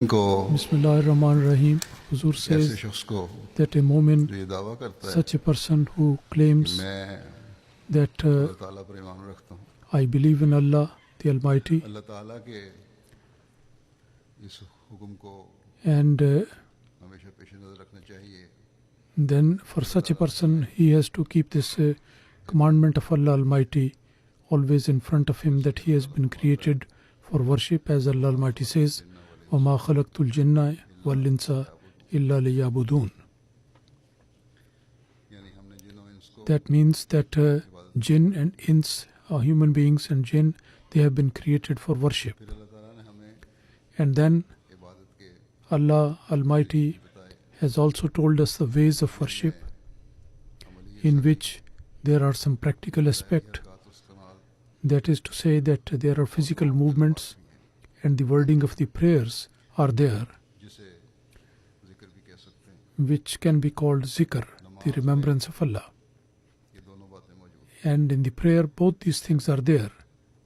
Bismillah ar-Rahman ar-Rahim. Huzur says that a moment, such a person who claims that I believe in Allah, the Almighty, and then for such a person, he has to keep this commandment of Allah Almighty always in front of him, that he has been created for worship, as Allah Almighty says, وَمَا خَلَقْتُ الْجِنَّ وَالْإِنسَ إِلَّا لِيَعْبُدُونَ. That means that jinn and ins, human beings and jinn, they have been created for worship. And then Allah Almighty has also told us the ways of worship, in which there are some practical aspects. That is to say that there are physical movements, and the wording of the prayers are there, which can be called zikr, the remembrance of Allah. And in the prayer, both these things are there.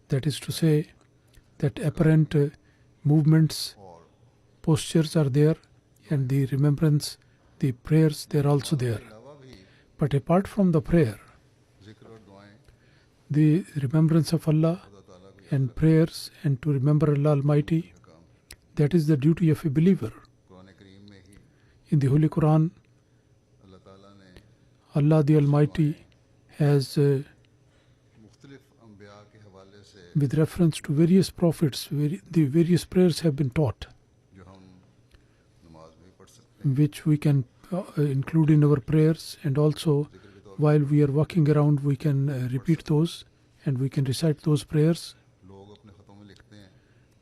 That is to say that apparent movements, postures are there, and the remembrance, the prayers, they are also there. But apart from the prayer, the remembrance of Allah and prayers, and to remember Allah Almighty, that is the duty of a believer. In the Holy Quran, Allah the Almighty has, with reference to various prophets, the various prayers have been taught, which we can include in our prayers, and also while we are walking around we can repeat those, and we can recite those prayers.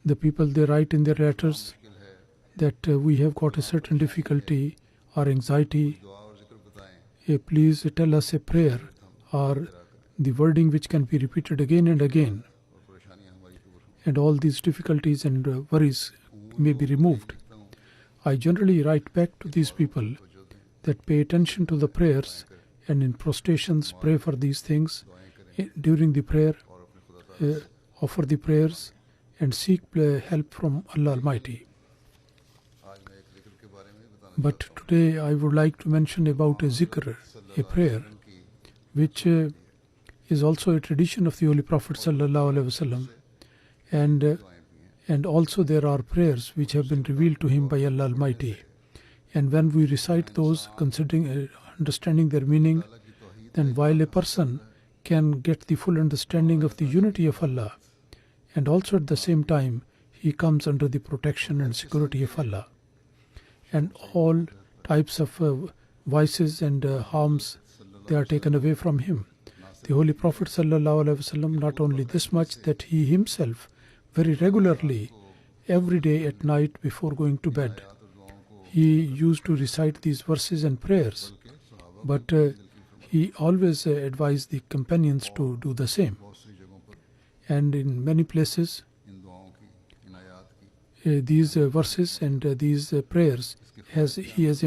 The people, they write in their letters that we have got a certain difficulty or anxiety. Please tell us a prayer or the wording which can be repeated again and again, and all these difficulties and worries may be removed. I generally write back to these people that pay attention to the prayers, and in prostrations pray for these things. During the prayer, offer the prayers and seek help from Allah Almighty. But today I would like to mention about a zikr, a prayer, which is also a tradition of the Holy Prophet Sallallahu Alaihi Wasallam, and also there are prayers which have been revealed to him by Allah Almighty. And when we recite those, considering understanding their meaning, then while a person can get the full understanding of the unity of Allah, and also at the same time he comes under the protection and security of Allah, and all types of vices and harms, they are taken away from him. The Holy Prophet Sallallahu Alaihi Wasallam, not only this much, that he himself very regularly, every day at night before going to bed, he used to recite these verses and prayers, but he always advised the companions to do the same. And in many places, these verses and these prayers, he has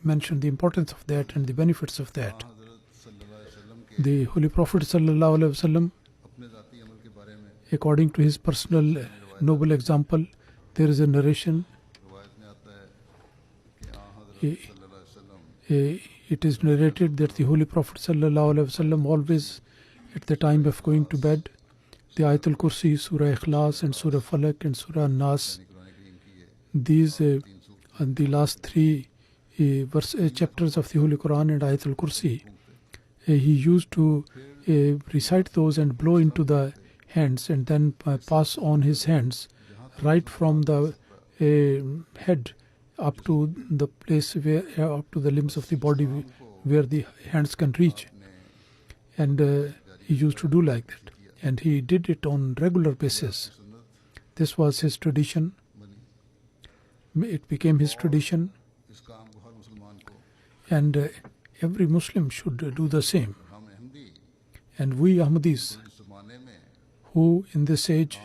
mentioned the importance of that and the benefits of that. The Holy Prophet Sallallahu Alaihi Wasallam, according to his personal noble example, there is a narration. It is narrated that the Holy Prophet Sallallahu Alaihi Wasallam always, at the time of going to bed, the Ayat Ul Kursi, Surah Al Ikhlas, and Surah Falaq and Surah An Naas, these and the last three chapters of the Holy Quran and Ayat Ul Kursi, he used to recite those and blow into the hands, and then pass on his hands right from the head up to the place where, up to the limbs of the body where the hands can reach. And he used to do like that. And he did it on regular basis. This was his tradition. It became his tradition. And every Muslim should do the same. And we Ahmadis, who in this age,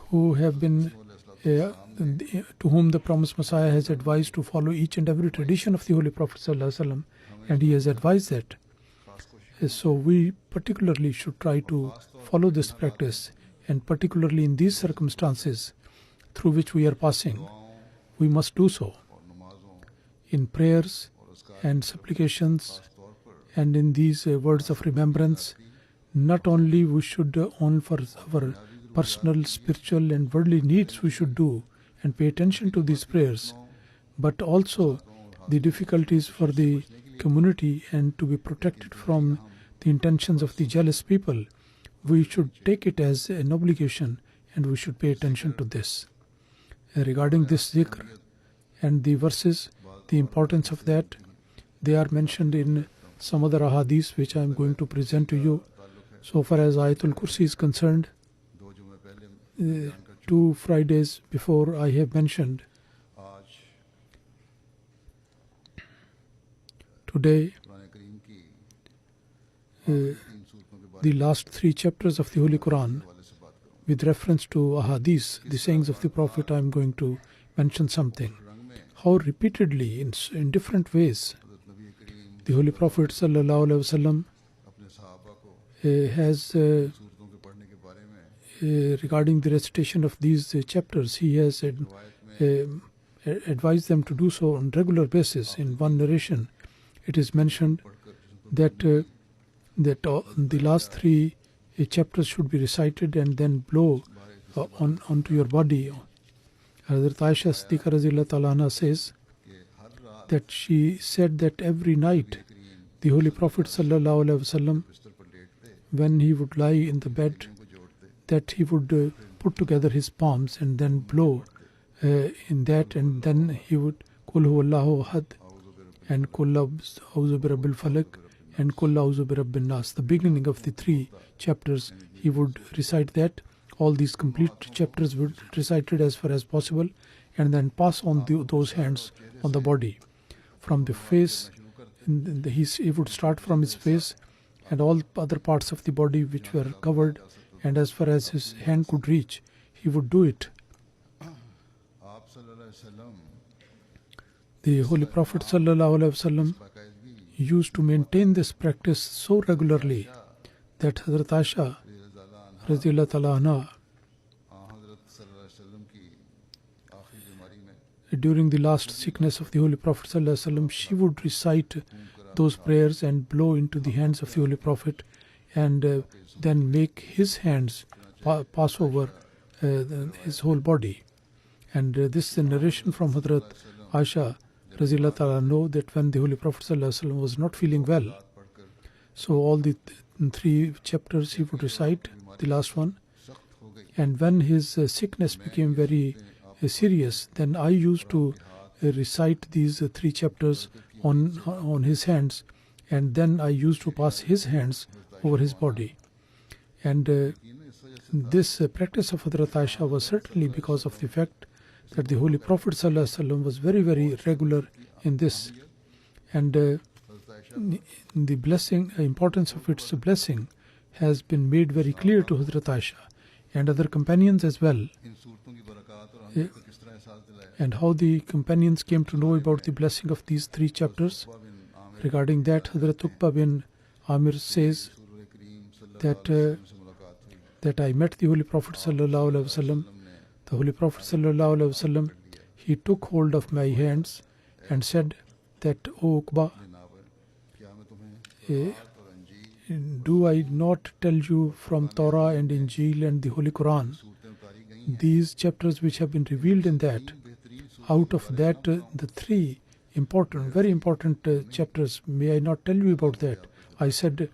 who have been, to whom the promised Messiah has advised to follow each and every tradition of the Holy Prophet Sallallahu Alaihi Wasallam, and he has advised that So we particularly should try to follow this practice, and particularly in these circumstances through which we are passing, we must do so. In prayers and supplications and in these words of remembrance, not only we should on for our personal, spiritual and worldly needs we should do and pay attention to these prayers, but also the difficulties for the community and to be protected from the intentions of the jealous people. We should take it as an obligation and we should pay attention to this. Regarding this zikr and the verses, the importance of that, they are mentioned in some other ahadis which I am going to present to you. So far as Ayat Ul Kursi is concerned, 2 Fridays before I have mentioned. Today, the last 3 chapters of the Holy Quran, with reference to ahadis, the sayings of the Prophet, I am going to mention something. How repeatedly, in different ways, the Holy Prophet sallallahu alaihi wasallam has, regarding the recitation of these chapters, he has advised them to do so on regular basis. In one narration, it is mentioned that the last 3 chapters should be recited and then blow onto your body. Hadhrat Aisha Siddiqa radhiyallahu ta'ala anha says that she said that every night the Holy Prophet sallallahu alaihi wasallam, when he would lie in the bed, that he would put together his palms and then blow in that, and then he would Kul huwallahu ahad and Kul a'udhu bi rabbil falaq and Kul a'udhu bi rabbin nas. The beginning of the 3 chapters, he would recite that. All these complete chapters were recited as far as possible, and then pass on those hands on the body. From the face, he would start from his face and all other parts of the body which were covered, and as far as his hand could reach, he would do it. The Holy Prophet sallallahu alaihi wasallam used to maintain this practice so regularly that Hadhrat Aisha radhiyallahu ta'ala anha, during the last sickness of the Holy Prophet sallallahu alaihi wasallam, she would recite those prayers and blow into the hands of the Holy Prophet, and then make his hands pass over his whole body. And this is a narration from Hadhrat Aisha radhiyallahu ta'ala anha, that when the Holy Prophet sallallahu alaihi wasallam was not feeling well, so all the 3 chapters he would recite, the last one, and when his sickness became very serious, then I used to recite these 3 chapters on his hands, and then I used to pass his hands over his body. And this practice of Hadhrat Aisha was certainly because of the fact that the Holy Prophet ﷺ was very, very regular in this. And the blessing, importance of its blessing has been made very clear to Hadhrat Aisha and other companions as well. And how the companions came to know about the blessing of these 3 chapters. Regarding that, Hadhrat Uqba bin Amir says that I met the Holy Prophet sallallahu alaihi wasallam. The Holy Prophet sallallahu alaihi wasallam, he took hold of my hands and said that, O Uqba, do I not tell you from Torah and Injil and the Holy Quran, these chapters which have been revealed in that, out of that the 3 important, very important chapters, may I not tell you about that? I said,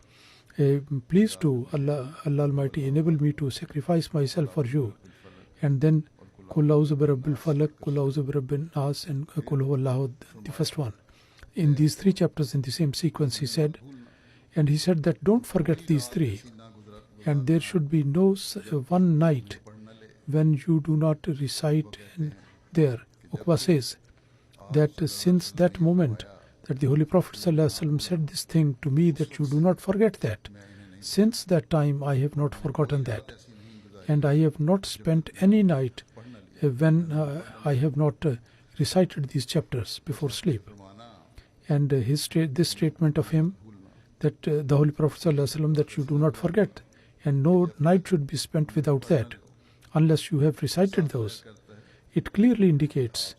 please do, Allah Almighty, enable me to sacrifice myself for you. And then Kul a'udhu bi rabbil falaq, Kul a'udhu bi rabbin naas, and Kul huwallahu, the first one. In these 3 chapters, in the same sequence, he said, and he said that don't forget these 3, and there should be no one night when you do not recite there. Uqba says that since that moment that the Holy Prophet ﷺ said this thing to me, that you do not forget that, since that time I have not forgotten that, and I have not spent any night when I have not recited these chapters before sleep. And this statement of him, that the Holy Prophet ﷺ, that you do not forget, and no night should be spent without that, unless you have recited those. It clearly indicates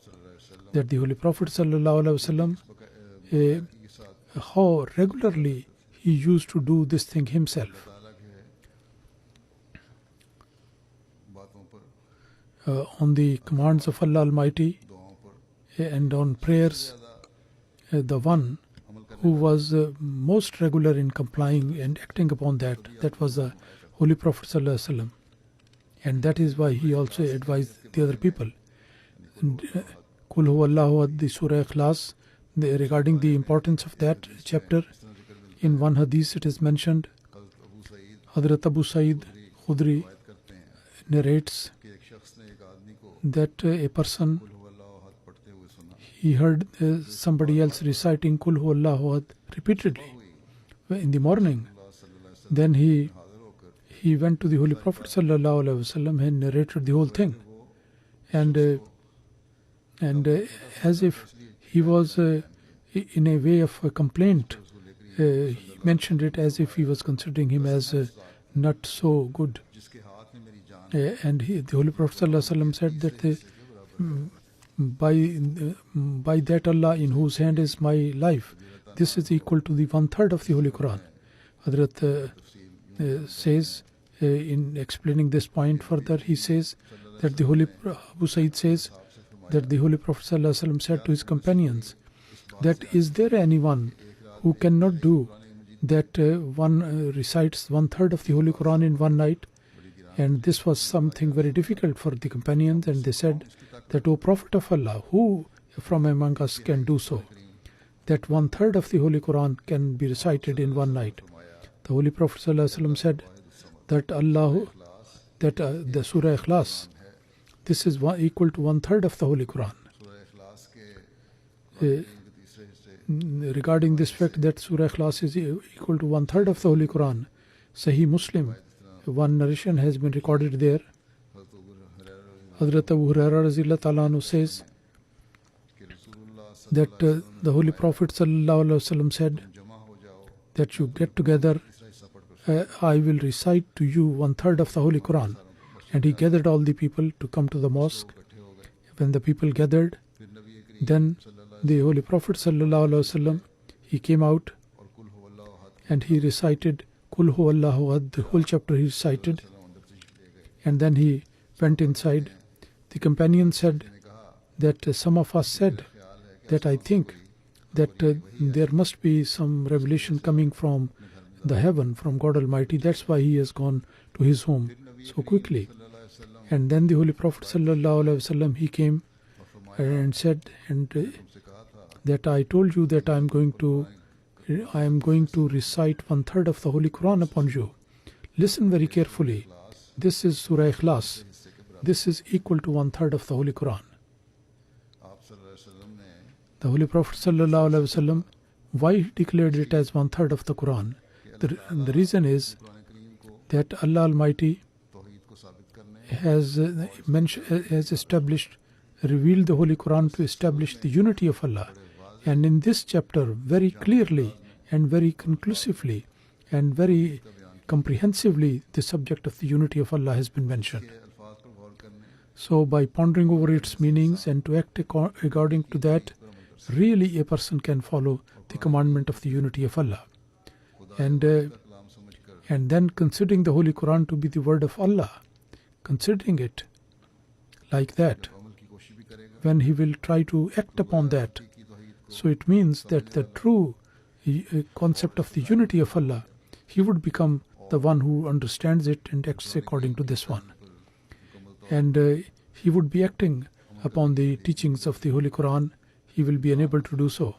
that the Holy Prophet ﷺ, how regularly he used to do this thing himself. On the commands of Allah Almighty and on prayers, the one who was most regular in complying and acting upon that was the Holy Prophet ﷺ. And that is why he also advised the other people. Kul huwallahu ahad, the Surah Ikhlas, regarding the importance of that chapter, in one hadith it is mentioned, Hadhrat Abu Sa'id Khudri narrates that a person, he heard somebody else reciting Kul huwallahu ahad repeatedly in the morning. Then he went to the Holy Prophet sallallahu alaihi wasallam and narrated the whole thing, and as if he was in a way of a complaint, he mentioned it as if he was considering him as not so good. And the Holy Prophet ﷺ said that by that Allah in whose hand is my life, this is equal to the 1/3 of the Holy Quran. Hadhrat says, in explaining this point further, he says that the Holy Abu Sa'id says that the Holy Prophet ﷺ said to his companions that, is there anyone who cannot do that one recites 1/3 of the Holy Quran in one night? And this was something very difficult for the companions, and they said that, O Prophet of Allah, who from among us can do so? That 1/3 of the Holy Quran can be recited in one night. The Holy Prophet ﷺ said that the Surah Ikhlas, this is equal to 1/3 of the Holy Quran. Regarding this fact that Surah Ikhlas is equal to 1/3 of the Holy Quran, Sahih Muslim, one narration has been recorded there. Hadhrat Abu Hurairah radhiyallahu ta'ala anhu says that the Holy Prophet sallallahu alaihi wasallam said that you get together, I will recite to you 1/3 of the Holy Quran. And he gathered all the people to come to the mosque. When the people gathered, then the Holy Prophet sallallahu alaihi wasallam, he came out and he recited Kul huwallahu ahad, the whole chapter he recited, and then he went inside. The companion said that some of us said that I think that there must be some revelation coming from the heaven, from God Almighty. That's why he has gone to his home so quickly. And then the Holy Prophet sallallahu alaihi wasallam, he came and said that I told you that I am going to recite 1/3 of the Holy Quran upon you. Listen very carefully. This is Surah Ikhlas. This is equal to 1/3 of the Holy Quran. The Holy Prophet sallallahu alaihi wasallam, why he declared it as 1/3 of the Quran? The reason is that Allah Almighty has revealed the Holy Quran to establish the unity of Allah. And in this chapter, very clearly and very conclusively and very comprehensively, the subject of the unity of Allah has been mentioned. So by pondering over its meanings and to act according to that, really a person can follow the commandment of the unity of Allah. And then considering the Holy Quran to be the word of Allah, considering it like that, when he will try to act upon that, so it means that the true concept of the unity of Allah, he would become the one who understands it and acts according to this one. And he would be acting upon the teachings of the Holy Quran. He will be unable to do so.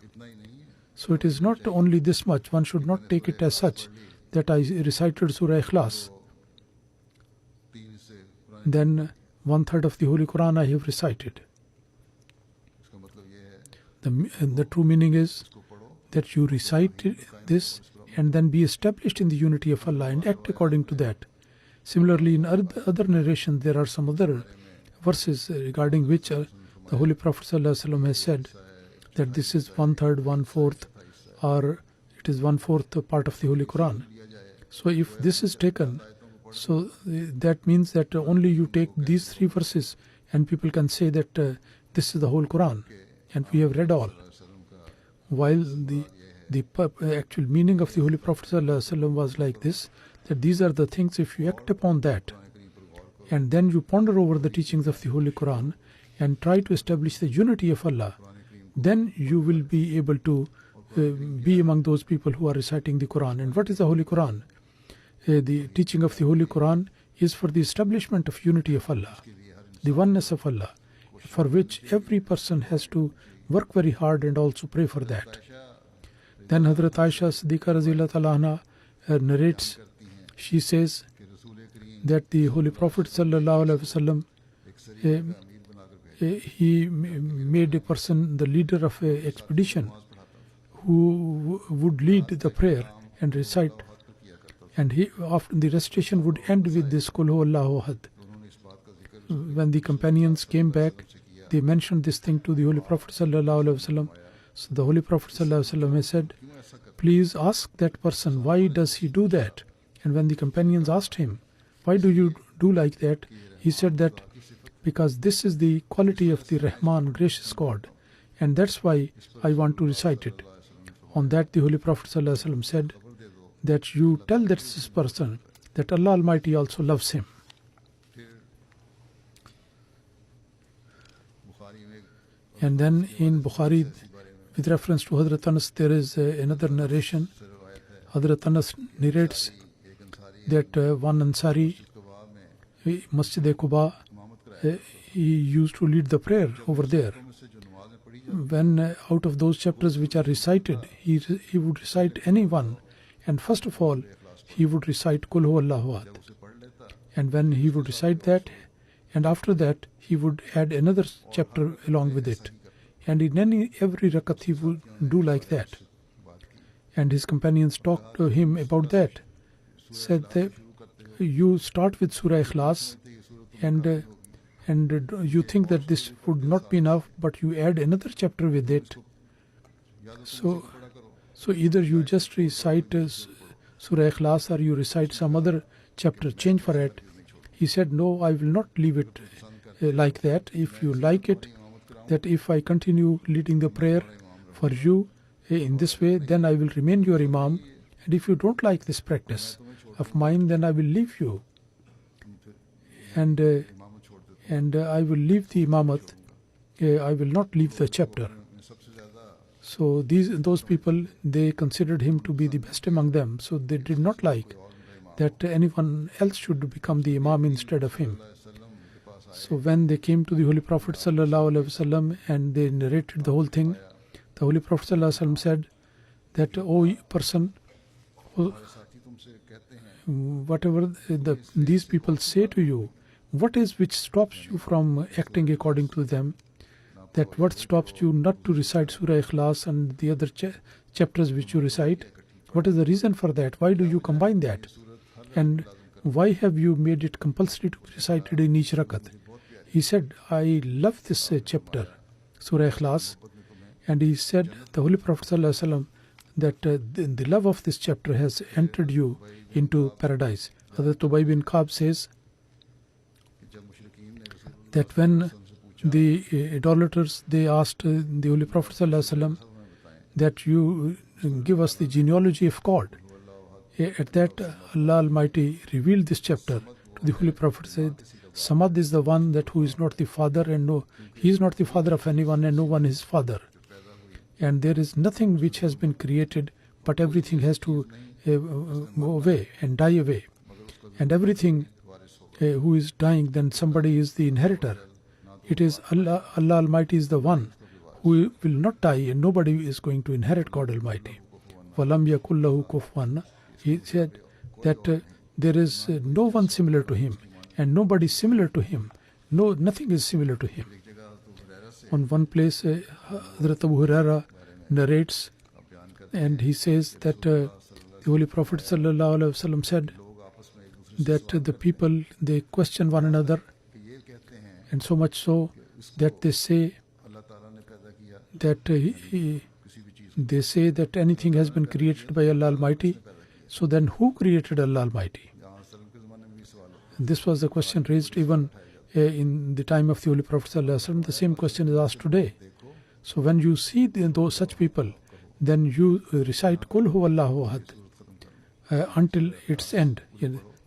So it is not only this much. One should not take it as such that I recited Surah Ikhlas, then 1/3 of the Holy Quran I have recited. The true meaning is that you recite this and then be established in the unity of Allah and act according to that. Similarly, in other narrations, there are some other verses regarding which the Holy Prophet ﷺ has said that this is 1/3, 1/4, or It is 1/4 part of the Holy Quran. So if this is taken, so that means that only you take these 3 verses and people can say that this is the whole Quran and we have read all. While the actual meaning of the Holy Prophet ﷺ was like this, that these are the things, if you act upon that and then you ponder over the teachings of the Holy Quran and try to establish the unity of Allah, then you will be able to be among those people who are reciting the Quran. And what is the Holy Quran? The teaching of the Holy Quran is for the establishment of unity of Allah, the oneness of Allah, for which every person has to work very hard and also pray for that. Then Hadhrat Aisha Siddiqa Radhiyallahu Ta'ala Anha narrates, she says that the Holy Prophet Sallallahu Alaihi Wasallam, he made a person the leader of an expedition who would lead the prayer and recite, and he, after the recitation would end with this Qul Huwallahu Ahad. When the companions came back, they mentioned this thing to the Holy Prophet Sallallahu Alaihi Wasallam. So the Holy Prophet Sallallahu Alaihi Wasallam has said, please ask that person, why does he do that? And when the companions asked him, why do you do like that? He said that because this is the quality of the Rahman, gracious God, and that's why I want to recite it. On that the Holy Prophet Sallallahu Alaihi Wasallam said that you tell that this person that Allah Almighty also loves him. And then in Bukhari, with reference to Hadhrat Anas, there is another narration. Hadhrat Anas narrates that one Ansari, Masjid-e-Quba, he used to lead the prayer over there. When out of those chapters which are recited, he would recite any one, and first of all he would recite Qul Huwallahu Ahad. And when he would recite that, and after that he would add another chapter along with it, and in every rakat he would do like that. And his companions talked to him about that, said that you start with Surah Al Ikhlas and you think that this would not be enough, but you add another chapter with it. So either you just recite Surah Al Ikhlas or you recite some other chapter, change for it. He said, no, I will not leave it like that. If you like it, that if I continue leading the prayer for you in this way, then I will remain your Imam. And if you don't like this practice of mine, then I will leave you. And I will leave the Imamat. I will not leave the chapter. So those people, they considered him to be the best among them. So they did not like that anyone else should become the Imam instead of him. So when they came to the Holy Prophet Sallallahu Alaihi Wasallam and they narrated the whole thing, the Holy Prophet Sallallahu Alaihi Wasallam said that, O person, whatever these people say to you, what is which stops you from acting according to them? That what stops you not to recite Surah Ikhlas and the other chapters which you recite? What is the reason for that? Why do you combine that? And why have you made it compulsory to be recited in each rakat? He said, I love this chapter, Surah Ikhlas. And he said, the Holy Prophet ﷺ, that the love of this chapter has entered you into paradise. Hadhrat Ubay bin Ka'b says that when the idolaters, they asked the Holy Prophet ﷺ that you give us the genealogy of God. At that, Allah Almighty revealed this chapter to the Holy Prophet, said, Samad is the one that who is not the father, and no, he is not the father of anyone, and no one is father. And there is nothing which has been created, but everything has to go away and die away. And everything who is dying, then somebody is the inheritor. It is Allah Almighty is the one who will not die, and nobody is going to inherit God Almighty. Walam yakul lahu kufuwan. He said that there is no one similar to him, and nobody similar to him. No, nothing is similar to him. On one place, Hadhrat Abu Huraira narrates, and he says that the Holy Prophet Sallallahu Alaihi Wasallam said that the people, they question one another, and so much so that they say that they say that anything has been created by Allah Almighty. So then who created Allah Almighty? This was the question raised even in the time of the Holy Prophet ﷺ. The same question is asked today. So when you see those such people, then you recite Kul Huwallahu Ahad until its end.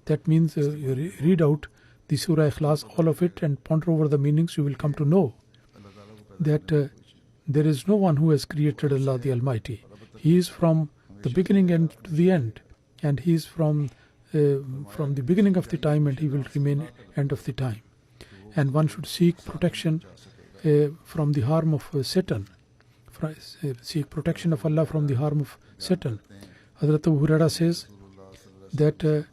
That means you read out the Surah Ikhlas, all of it, and ponder over the meanings. You will come to know that there is no one who has created Allah the Almighty. He is from the beginning and to the end, and He is from the beginning of the time, and He will remain end of the time. And one should seek protection from the harm of Satan. Seek protection of Allah from the harm of Satan. Hadhrat Abu Hurairah says that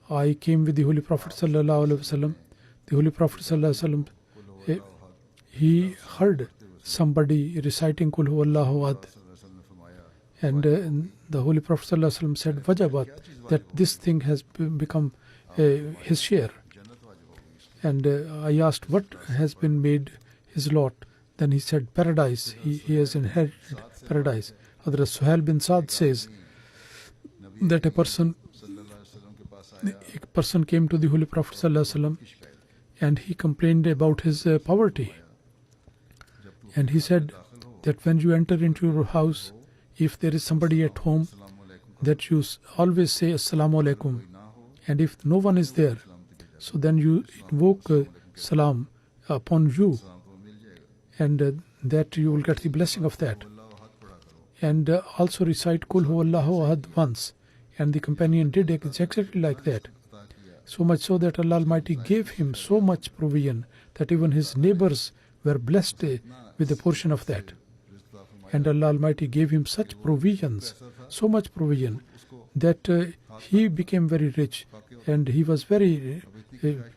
I came with the Holy Prophet sallallahu alaihi wasallam. The Holy Prophet sallallahu alaihi wasallam, he heard somebody reciting Kul Huwallahu Ahad, and the Holy Prophet sallallahu alaihi wasallam said wajabat, that this thing has become his share. And I asked what has been made his lot. Then he said paradise. He has inherited paradise. Hadhrat Suhail bin Saad says that a person came to the Holy Prophet ﷺ, and he complained about his poverty. And he said that when you enter into your house, if there is somebody at home, that you always say Assalamu alaikum. And if no one is there, so then you invoke salam upon you, and that you will get the blessing of that. And also recite Kul Huwallahu Ahad once. And the companion did exactly like that. So much so that Allah Almighty gave him so much provision that even his neighbors were blessed with a portion of that. And Allah Almighty gave him such provisions, so much provision, that he became very rich, and he was very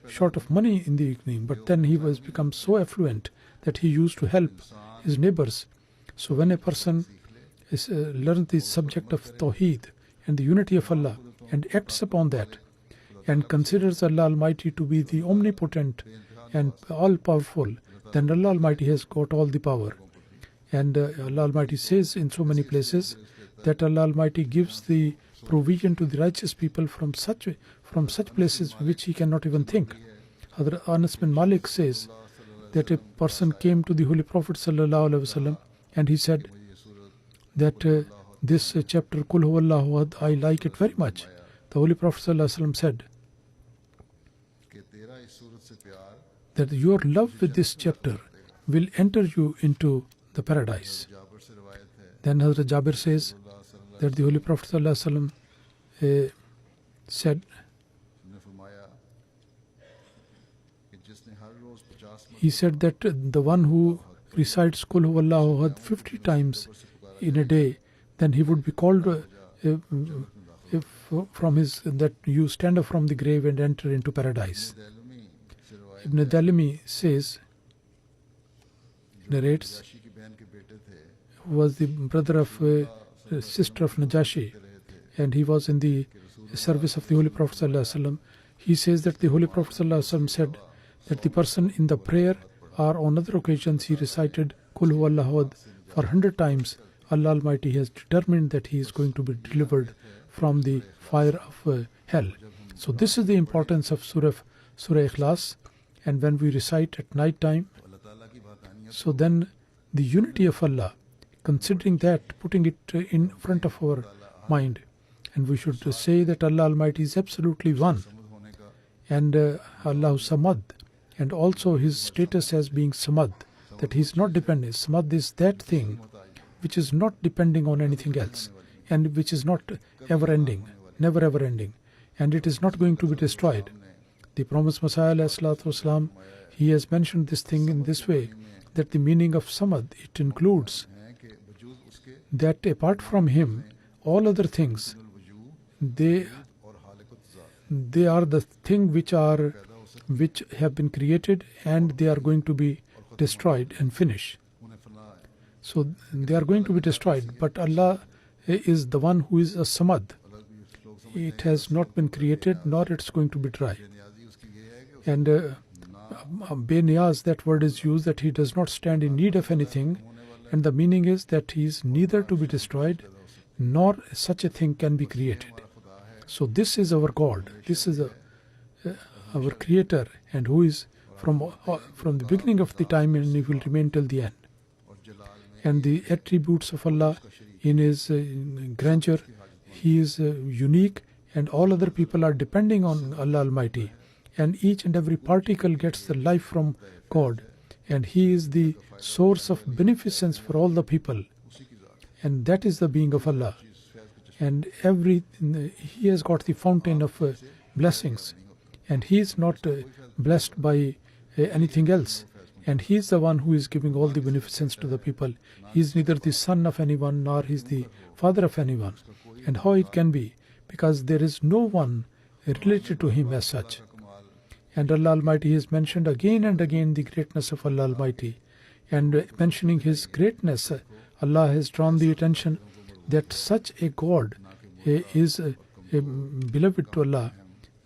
short of money in the evening. But then he was become so affluent that he used to help his neighbors. So when a person learns the subject of Tawheed and the unity of Allah, and acts upon that, and considers Allah Almighty to be the omnipotent and all-powerful, then Allah Almighty has got all the power. And Allah Almighty says in so many places that Allah Almighty gives the provision to the righteous people from such places which he cannot even think. Hadhrat Anas bin Malik says that a person came to the Holy Prophet sallallahu alaihi wasallam, and he said that this chapter Kul Huwallahu Ahad, I like it very much. The Holy Prophet sallallahu alaihi wasallam said that your love with this chapter will enter you into the paradise. Then Hazrat Jabir says that the Holy Prophet sallallahu alaihi wasallam said, he said that the one who recites Kul Huwallahu Ahad 50 times in a day, then he would be called from his, that you stand up from the grave and enter into paradise. Ibn Dalimi says, narrates, who was the brother of sister of Najashi, and he was in the service of the Holy Prophet sallallahu alaihi wasallam. He says that the Holy Prophet sallallahu alaihi wasallam said that the person in the prayer or on other occasions he recited Kul Huwallahu Ahad for 100 times, Allah Almighty has determined that he is going to be delivered from the fire of hell. So this is the importance of Surah Ikhlas. And when we recite at night time, so then the unity of Allah, considering that, putting it in front of our mind, and we should say that Allah Almighty is absolutely one, and Allah Samad, and also his status as being Samad, that he is not dependent. Samad is that thing which is not depending on anything else, and which is not ever ending, never ever ending, and it is not going to be destroyed. The promised Messiah ﷺ, he has mentioned this thing in this way, that the meaning of Samad, it includes that apart from him, all other things, they are the thing which have been created, and they are going to be destroyed and finished. So they are going to be destroyed, but Allah is the one who is a Samad. It has not been created, nor it's going to be dry. And Beniyaz, that word is used, that he does not stand in need of anything, And the meaning is that he is neither to be destroyed, nor such a thing can be created. So this is our God. This is our Creator, and who is from the beginning of the time, and he will remain till the end. And the attributes of Allah in his grandeur, he is unique, and all other people are depending on Allah Almighty. And each and every particle gets the life from God, and he is the source of beneficence for all the people, and that is the being of Allah. And he has got the fountain of blessings, and he is not blessed by anything else, and he is the one who is giving all the beneficence to the people. He is neither the son of anyone, nor he is the father of anyone. And how it can be? Because there is no one related to him as such. And Allah Almighty has mentioned again and again the greatness of Allah Almighty. And mentioning his greatness, Allah has drawn the attention that such a God is beloved to Allah,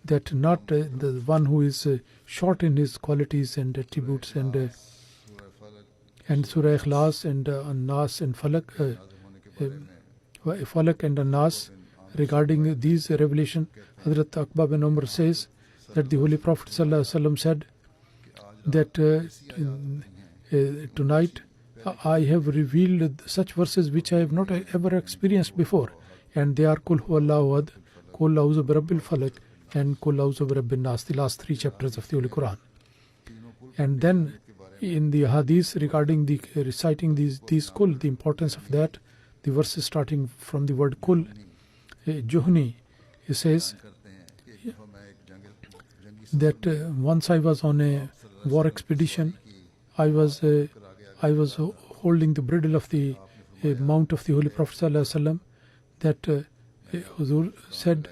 that not the one who is short in his qualities and attributes. And Surah Al Ikhlas and An Naas and Falaq and An Naas, regarding these revelation, Hadhrat Aqba bin Umar says that the Holy Prophet ﷺ said that tonight I have revealed such verses which I have not ever experienced before, and they are Kul Huwallahu Ahad, Kul A'udhu Birabbil Falaq, and Kul A'udhu Birabbin Nas, the last three chapters of the Holy Quran. And then in the Hadith regarding the reciting these Kul, the importance of that, the verses starting from the word Kul, Juhni, he says that once I was on a war expedition. I was holding the bridle of the mount of the Holy Prophet ﷺ, that Huzur said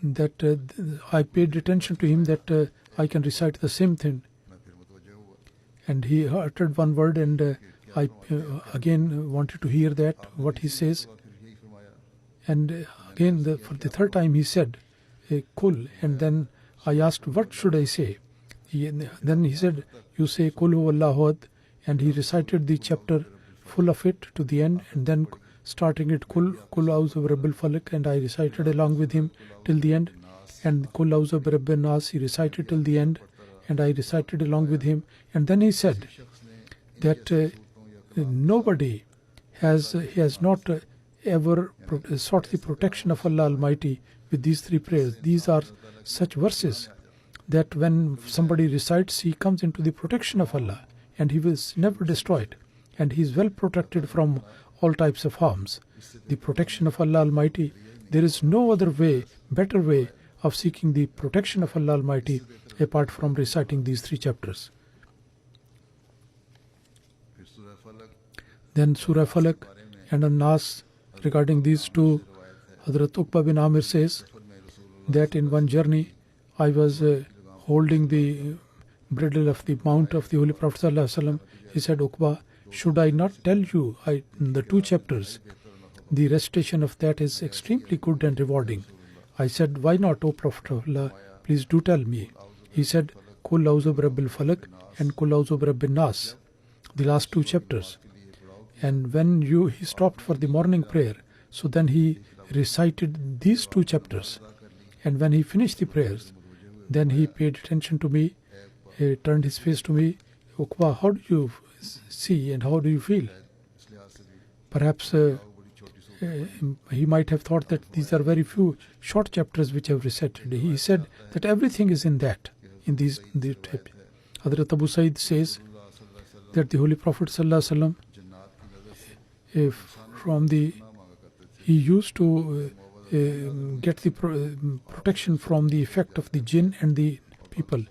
that I paid attention to him, that I can recite the same thing. And he uttered one word, and I again wanted to hear that, what he says. And again, for the third time, he said, Kul. And then I asked, what should I say? Then he said, you say Kul Huwallahu Ahad, and he recited the chapter full of it to the end, and then starting it Kul A'udhu Birabbil Falaq, and I recited along with him till the end, and Kul A'udhu Birabbin Nas, he recited till the end, and I recited along with him. And then he said that nobody has not ever sought the protection of Allah Almighty with these three prayers. These are such verses that when somebody recites, he comes into the protection of Allah, and he was never destroyed, and he is well protected from all types of harms. The protection of Allah Almighty, there is no other way, better way of seeking the protection of Allah Almighty apart from reciting these three chapters. Then Surah Falaq and An Naas, regarding these two, Hadhrat Uqba bin Amir says that in one journey I was holding the bridle of the mount of the Holy Prophet ﷺ. He said, Uqba, should I not tell you the two chapters? The recitation of that is extremely good and rewarding. I said, why not, O Prophet of Allah? Please do tell me. He said, Kul A'udhu Birabbil Falaq and Kul A'udhu Birabbin Nas, the last two chapters. And when he stopped for the morning prayer, so then he recited these two chapters. And when he finished the prayers, then he paid attention to me, he turned his face to me. Uqba, how do you see and how do you feel? Perhaps he might have thought that these are very few short chapters which I have recited. He said that everything is in these. Hadhrat Abu Sa'id says that the Holy Prophet ﷺ, he used to get the protection from the effect of the jinn and the people.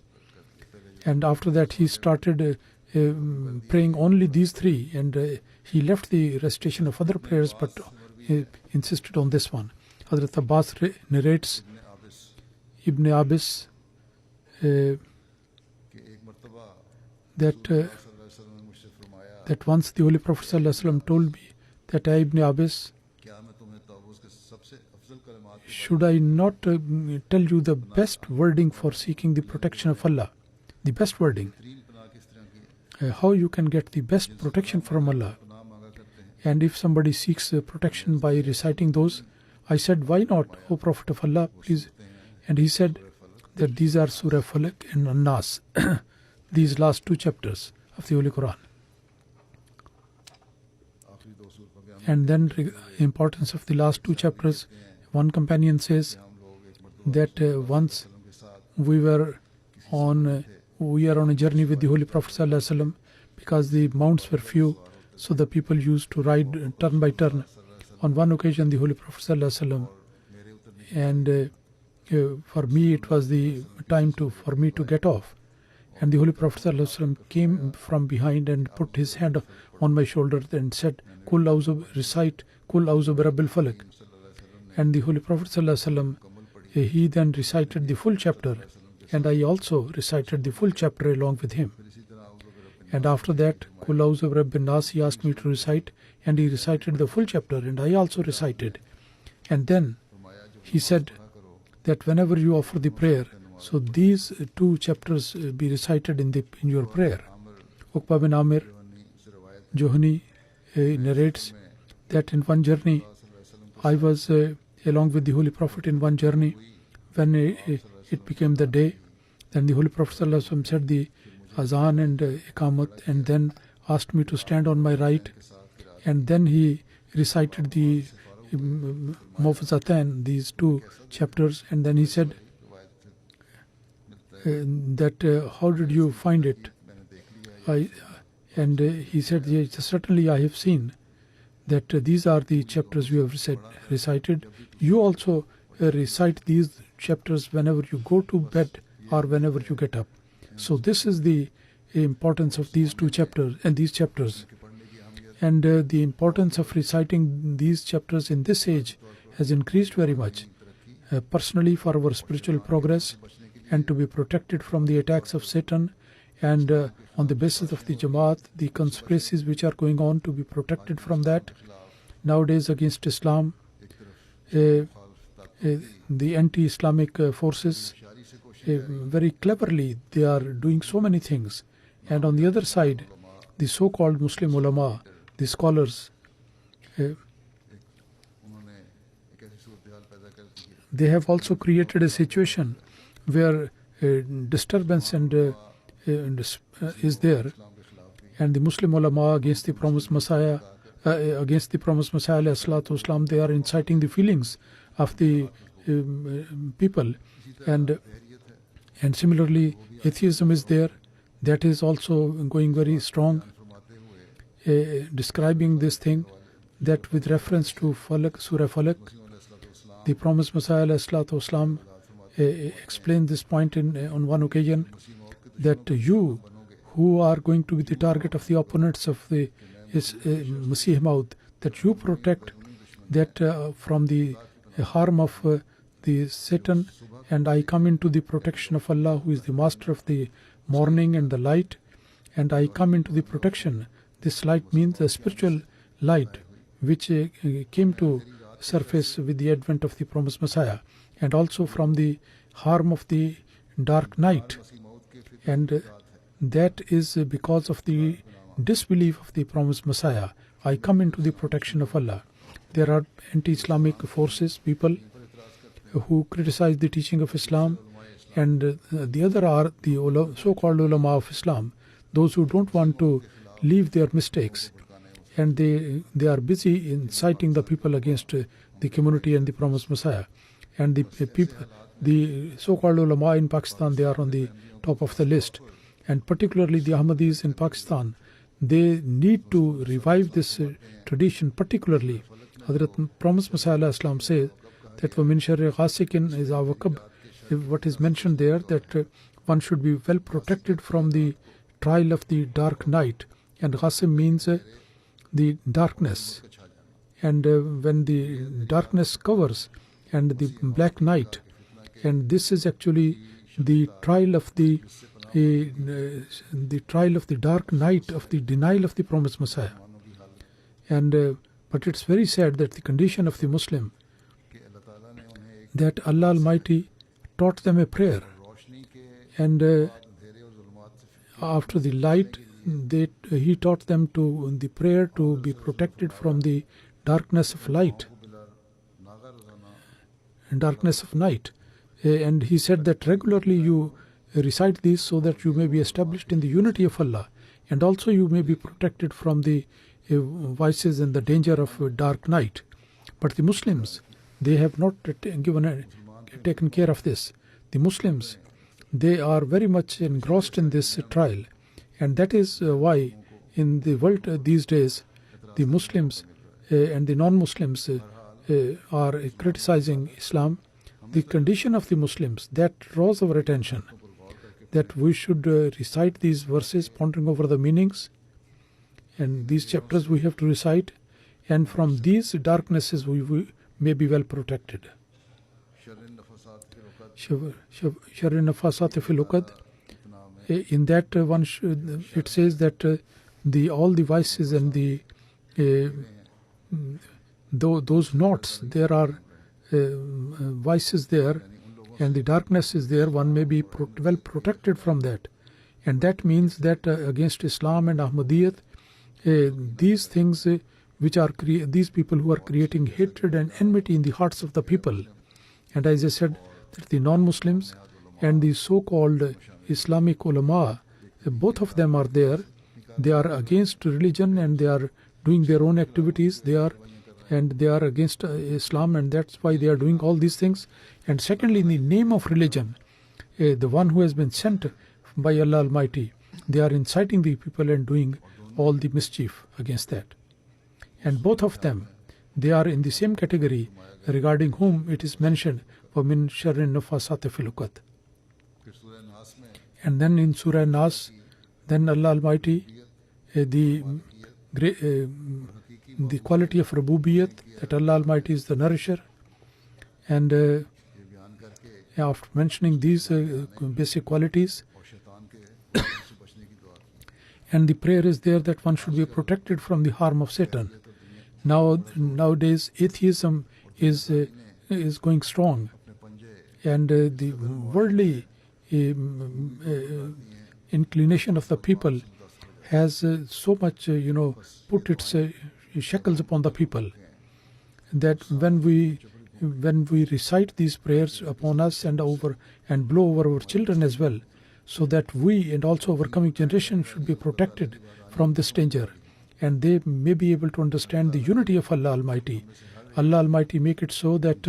And after that he started praying only these three, and he left the recitation of other prayers, but insisted on this one. Hadhrat Abbas narrates, Ibn Abis, that once the Holy Prophet ﷺ told me that, Ibn Abis, should I not tell you the best wording for seeking the protection of Allah? The best wording. how you can get the best protection from Allah. And if somebody seeks protection by reciting those, I said, why not, O Prophet of Allah, please? And he said that these are Surah Falaq and An Naas, these last 2 chapters of the Holy Quran. And then importance of the last 2 chapters, one companion says that once we are on a journey with the Holy Prophet ﷺ, because the mounts were few, so the people used to ride turn by turn. On one occasion, the Holy Prophet ﷺ, and for me it was the time for me to get off, and the Holy Prophet ﷺ came from behind and put his hand on my shoulder and said, Kul auzu, recite Kul auzu bi Rabbil Falaq. And the Holy Prophet ﷺ, he then recited the full chapter, and I also recited the full chapter along with him. And after that, Kul auzu bi Rabbin Naas, he asked me to recite, and he recited the full chapter, and I also recited. And then he said that whenever you offer the prayer, so these 2 chapters be recited in your prayer. Uqba bin Amir Johani narrates that in one journey, I was along with the Holy Prophet in one journey. When it became the day, then the Holy Prophet ﷺ said the azan and iqamat, and then asked me to stand on my right, and then he recited the Mu'awwidhatayn, these 2 chapters, and then he said that how did you find it? He said, yes, certainly I have seen that these are the chapters you have recited. You also recite these chapters whenever you go to bed or whenever you get up. So this is the importance of these 2 chapters and these chapters. And the importance of reciting these chapters in this age has increased very much. Personally, for our spiritual progress and to be protected from the attacks of Satan, and on the basis of the Jamaat, the conspiracies which are going on, to be protected from that. Nowadays against Islam, the anti-Islamic forces, very cleverly they are doing so many things. And on the other side, the so-called Muslim ulama, the scholars, they have also created a situation where disturbance is there, and the Muslim ulama against the promised Messiah, Islam, they are inciting the feelings of the people, and similarly atheism is there, that is also going very strong, describing this thing, that with reference to Falaq, Surah Falaq, the promised Messiah Islam explained this point on one occasion, that you who are going to be the target of the opponents of the Massih, that you protect that from the harm of the Satan, and I come into the protection of Allah, who is the master of the morning and the light, and I come into the protection. This light means the spiritual light which came to surface with the advent of the promised Messiah, and also from the harm of the dark night, and that is because of the disbelief of the promised Messiah. I come into the protection of Allah. There are anti-Islamic forces, people who criticize the teaching of Islam, and the other are the so-called ulama of Islam, those who don't want to leave their mistakes, and they are busy inciting the people against the community and the promised Messiah. And the so-called ulama in Pakistan, they are on the top of the list, and particularly the Ahmadis in Pakistan, they need to revive this tradition. Particularly Hadhrat promised Messiah Islam says that وَمِن شَرِّ غَاسِقٍ إِذَا وَقَبَ, what is mentioned there, that one should be well protected from the trial of the dark night, and ghasim means the darkness, and when the darkness covers and the black night, and this is actually the trial of the dark night of the denial of the promised Messiah. And but it's very sad that the condition of the Muslim, that Allah Almighty taught them a prayer, and after the light he taught them to the prayer to be protected from the darkness of light and darkness of night. And he said that regularly you recite these so that you may be established in the unity of Allah, and also you may be protected from the vices and the danger of dark night. But the Muslims, they have not taken care of this. The Muslims, they are very much engrossed in this trial, and that is why in the world these days the Muslims and the non-Muslims are criticizing Islam. The condition of the Muslims, that draws our attention, that we should recite these verses, pondering over the meanings, and these chapters we have to recite, and from these darknesses we may be well protected. Sharrin nafasat fil uqad. In that one it says that all the vices and the those knots, there are vices there and the darkness is there, one may be well protected from that. And that means that against Islam and Ahmadiyya, these things which are these people who are creating hatred and enmity in the hearts of the people. And as I said, that the non-Muslims and the so-called Islamic ulama, both of them are there. They are against religion and they are doing their own activities. They are against Islam, and that's why they are doing all these things. And secondly, in the name of religion, the one who has been sent by Allah Almighty, they are inciting the people and doing all the mischief against that. And both of them, they are in the same category regarding whom it is mentioned, وَمِن شَرِّ النَّفَّاثَاتِ فِي الْعُقَدِ. And then in Surah Al Naas, then Allah Almighty, the quality of Rububiyyat, that Allah Almighty is the nourisher. And after mentioning these basic qualities, and the prayer is there that one should be protected from the harm of Satan. Nowadays, atheism is going strong, and the worldly inclination of the people has so much, put its shackles upon the people, that when we recite these prayers upon us and blow over our children as well, so that we and also our coming generation should be protected from this danger, and they may be able to understand the unity of Allah Almighty. Allah Almighty make it so that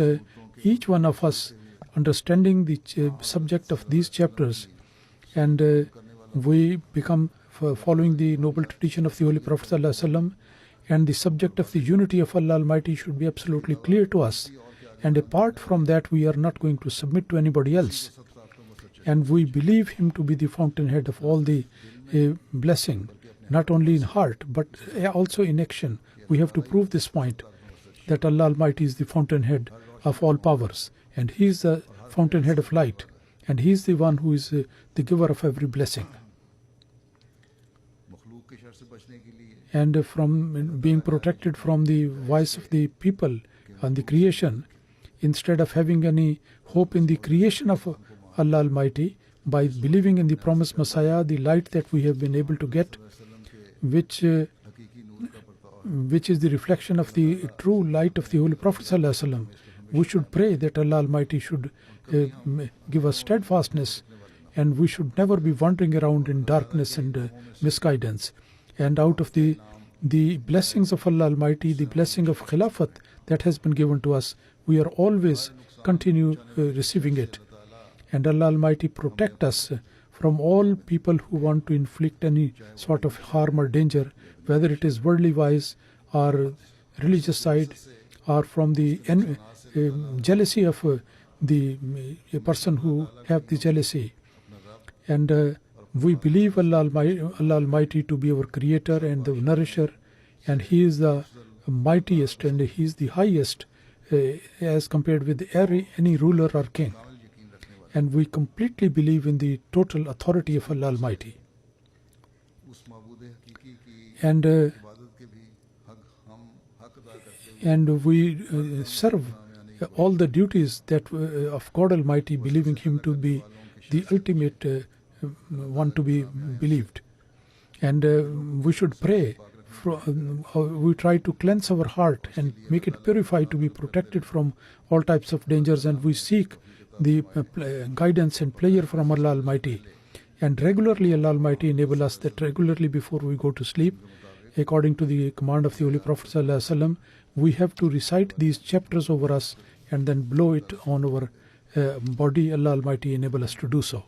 each one of us understanding the subject of these chapters, and we become following the noble tradition of the Holy Prophet ﷺ, and the subject of the unity of Allah Almighty should be absolutely clear to us. And apart from that, we are not going to submit to anybody else. And we believe Him to be the fountainhead of all the blessing, not only in heart, but also in action. We have to prove this point, that Allah Almighty is the fountainhead of all powers, and He is the fountainhead of light, and He is the one who is the giver of every blessing. And from being protected from the vice of the people and the creation, instead of having any hope in the creation of Allah Almighty, by believing in the promised Messiah, the light that we have been able to get, which is the reflection of the true light of the Holy Prophet ﷺ, we should pray that Allah Almighty should give us steadfastness, and we should never be wandering around in darkness and misguidance. And out of the blessings of Allah Almighty, the blessing of Khilafat that has been given to us, we are always continue receiving it. And Allah Almighty protect us from all people who want to inflict any sort of harm or danger, whether it is worldly wise or religious side, or from the jealousy of the person who have the jealousy. And we believe Allah Almighty to be our creator and the nourisher, and He is the mightiest and He is the highest as compared with any ruler or king. And we completely believe in the total authority of Allah Almighty. And we serve all the duties that of God Almighty, believing Him to be the ultimate one to be believed. And we should pray. We try to cleanse our heart and make it purified to be protected from all types of dangers, and we seek the guidance and prayer from Allah Almighty. And regularly Allah Almighty enable us that regularly before we go to sleep, according to the command of the Holy Prophet ﷺ, we have to recite these chapters over us and then blow it on our body. Allah Almighty enable us to do so.